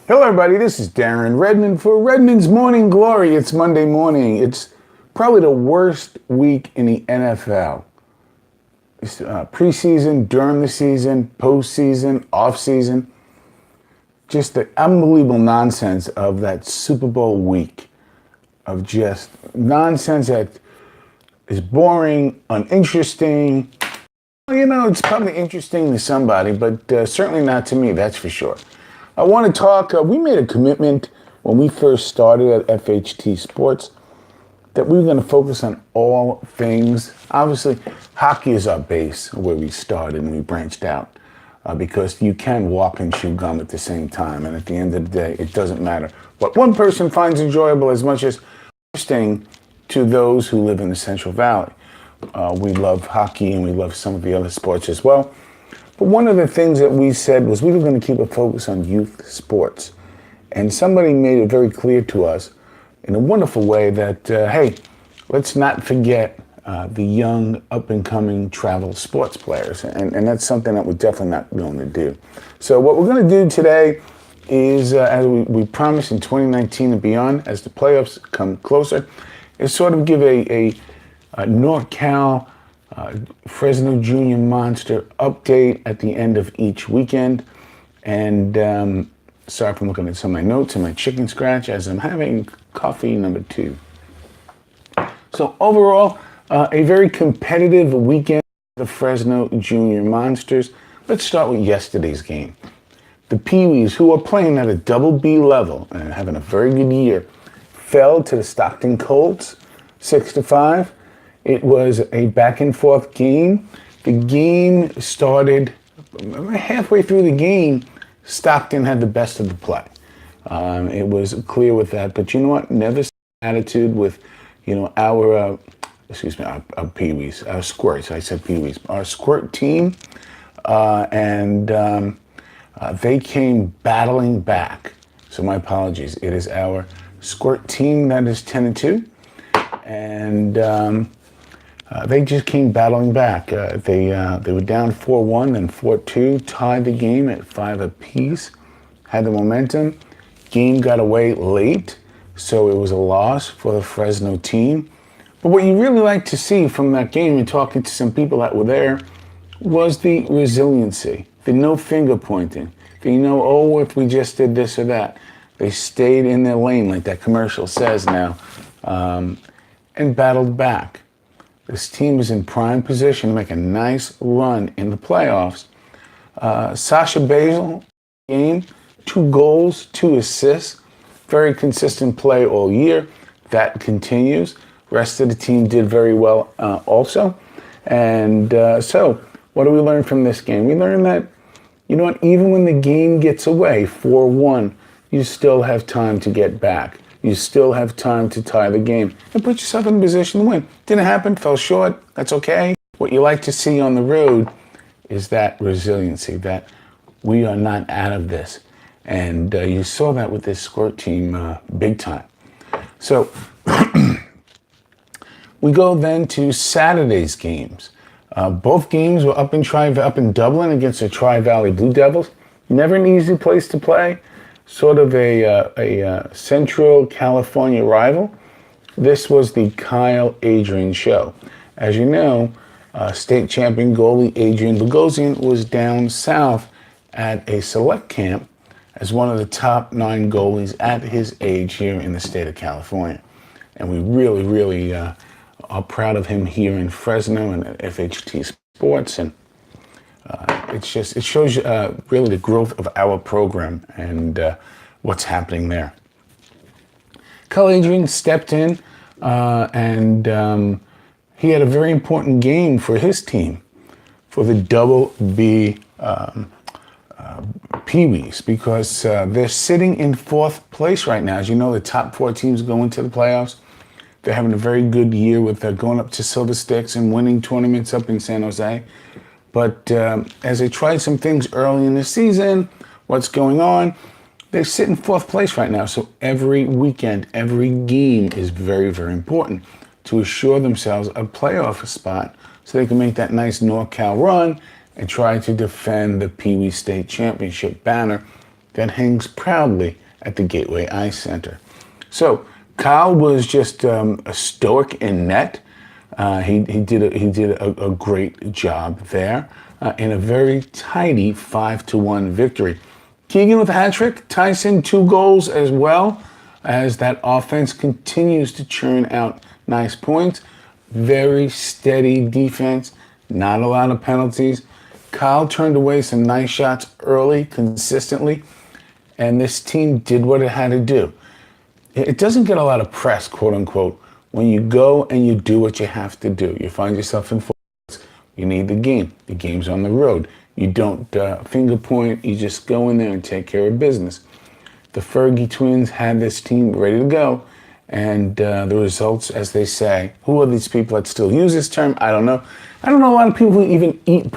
Hello, everybody. This is Darren Redmond for Redmond's Morning Glory. It's Monday morning. It's probably the worst week in the NFL. It's preseason, during the season, postseason, offseason. Just the unbelievable nonsense of that Super Bowl week of just nonsense that is boring, uninteresting. Well, it's probably interesting to somebody, but certainly not to me, that's for sure. I want to talk, we made a commitment when we first started at FHT Sports that we were going to focus on all things. Obviously, hockey is our base where we started and we branched out because you can walk and chew gum at the same time. And at the end of the day, it doesn't matter what one person finds enjoyable as much as interesting to those who live in the Central Valley. We love hockey and we love some of the other sports as well. But one of the things that we said was we were going to keep a focus on youth sports. And somebody made it very clear to us in a wonderful way that, hey, let's not forget the young, up-and-coming travel sports players. And that's something that we're definitely not going to do. So what we're going to do today is, as we promised in 2019 and beyond, as the playoffs come closer, is sort of give a NorCal Fresno Junior Monster update at the end of each weekend. And sorry if I'm looking at some of my notes and my chicken scratch as I'm having coffee number 2. So overall, a very competitive weekend for the Fresno Junior Monsters. Let's start with yesterday's game. The Pee-wees, who are playing at a double B level and having a very good year, fell to the Stockton Colts 6-5. It was a back and forth game. The game started halfway through the game. Stockton had the best of the play. It was clear with that. But you know what? Never attitude with, our Pee-wees, our squirts. I said Pee-wees. Our squirt team. They came battling back. So my apologies. It is our squirt team that is 10-2. And they just came battling back. They were down 4-1 and 4-2, tied the game at 5 apiece, had the momentum. Game got away late, so it was a loss for the Fresno team. But what you really like to see from that game, and talking to some people that were there, was the resiliency, the no finger pointing. If we just did this or that. They stayed in their lane, like that commercial says now, and battled back. This team is in prime position to make a nice run in the playoffs. Sasha Bale, game, 2 goals, 2 assists. Very consistent play all year. That continues. Rest of the team did very well also. And so what do we learn from this game? We learned that, even when the game gets away 4-1, you still have time to get back. You still have time to tie the game and put yourself in a position to win. Didn't happen, fell short, that's okay. What you like to see on the road is that resiliency, that we are not out of this. And you saw that with this squirt team big time. So we go then to Saturday's games. Both games were up in Dublin against the Tri-Valley Blue Devils. Never an easy place to play. Sort of a Central California rival. This was the Adrian show. As you know, state champion goalie Adrian was down south at a select camp as one of the top 9 goalies at his age here in the state of California. And we really, really are proud of him here in Fresno and at FHT Sports. And it shows really the growth of our program and what's happening there. Adrian stepped in and he had a very important game for his team, for the double B Pee-wees, because they're sitting in 4th place right now. As you know, the top 4 teams go into the playoffs. They're having a very good year with going up to Silver Sticks and winning tournaments up in San Jose. But as they tried some things early in the season, what's going on? They sit in 4th place right now. So every weekend, every game is very, very important to assure themselves a playoff spot so they can make that nice NorCal run and try to defend the Pee Wee State Championship banner that hangs proudly at the Gateway Eye Center. So Kyle was just a stoic in net. He did a great job there in a very tidy 5-1 victory. Keegan with a hat trick, Tyson 2 goals as well, as that offense continues to churn out nice points. Very steady defense, not a lot of penalties. Kyle turned away some nice shots early, consistently, and this team did what it had to do. It doesn't get a lot of press, quote unquote, when you go and you do what you have to do. You find yourself in fourth. You need the game. The game's on the road. You don't finger point. You just go in there and take care of business. The Fergie twins had this team ready to go, and the results, as they say, who are these people that still use this term? I don't know. I don't know a lot of people who even eat